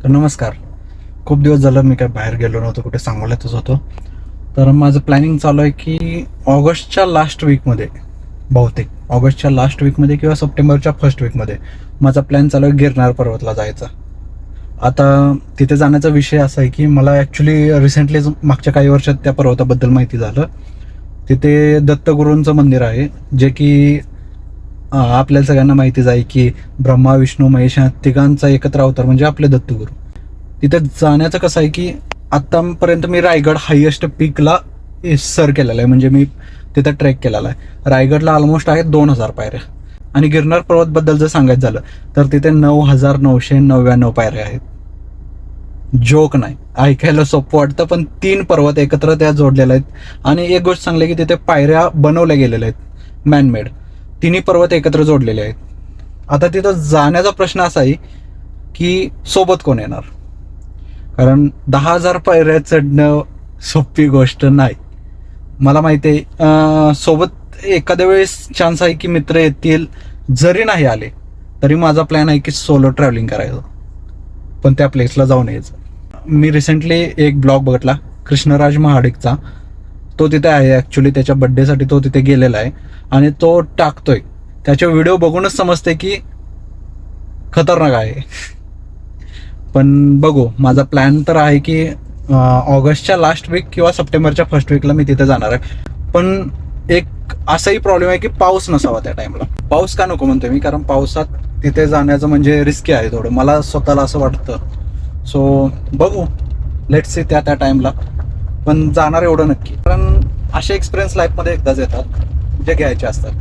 तर नमस्कार. खूप दिवस झालं मी काय बाहेर गेलो नव्हतो, कुठे सांगोल्यातच होतो. तर माझं प्लॅनिंग चालू आहे की ऑगस्टच्या लास्ट वीकमध्ये, बहुतेक ऑगस्टच्या लास्ट वीकमध्ये किंवा सप्टेंबरच्या फर्स्ट वीकमध्ये माझा प्लॅन चालू आहे गिरनार पर्वतला जायचा. आता तिथे जाण्याचा विषय असा आहे की मला ॲक्च्युली रिसेंटलीच मागच्या काही वर्षात त्या पर्वताबद्दल माहिती झालं. तिथे दत्तगुरूंचं मंदिर आहे, जे की आपल्याला सगळ्यांना माहितीच आहे की ब्रह्मा विष्णू महेश या तिघांचा एकत्र अवतार म्हणजे आपले दत्तगुरू. तिथे जाण्याचं कसं आहे की आत्तापर्यंत मी रायगड हायेस्ट पीकला सर केलेला आहे, म्हणजे मी तिथं ट्रेक केलेला आहे. रायगडला ऑलमोस्ट आहेत 2000 पायऱ्या, आणि गिरनार पर्वतबद्दल जर सांगायचं झालं तर तिथे 9999 पायऱ्या आहेत. जोक नाही, ऐकायला सोपं वाटतं पण 3 पर्वत एकत्र त्या जोडलेल्या आहेत. आणि एक गोष्ट चांगली की तिथे पायऱ्या बनवल्या गेलेल्या आहेत, मॅनमेड. तिन्ही पर्वत एकत्र जोडलेले आहेत. आता तिथं जाण्याचा प्रश्न असा आहे की सोबत कोण येणार, कारण 10,000 पायऱ्या चढणं सोपी गोष्ट नाही. मला माहिती आहे सोबत एखाद्या वेळेस चान्स आहे की मित्र येतील, जरी नाही आले तरी माझा प्लॅन आहे की सोलो ट्रॅव्हलिंग करायचं, पण त्या प्लेसला जाऊन यायचं. मी रिसेंटली एक ब्लॉग बघितला कृष्णराज महाडिकचा. तो तिथे आहे ॲक्च्युली, त्याच्या बड्डेसाठी तो तिथे गेलेला आहे आणि तो टाकतोय. त्याचे व्हिडिओ बघूनच समजते की खतरनाक आहे. पण बघू, माझा प्लॅन तर आहे की ऑगस्टच्या लास्ट वीक किंवा सप्टेंबरच्या फर्स्ट वीकला मी तिथे जाणार आहे. पण एक असाही प्रॉब्लेम आहे की पाऊस नसावा त्या टाइमला. पाऊस का नको म्हणतोय मी, कारण पावसात तिथे जाण्याचं म्हणजे रिस्की आहे थोडं, मला स्वतःला असं वाटतं. सो बघू, लेट्स सी त्या टाइमला. पण जाणार एवढं नक्की, कारण असे एक्सपिरियन्स लाईफमध्ये एकदाच येतात जे घ्यायचे असतात.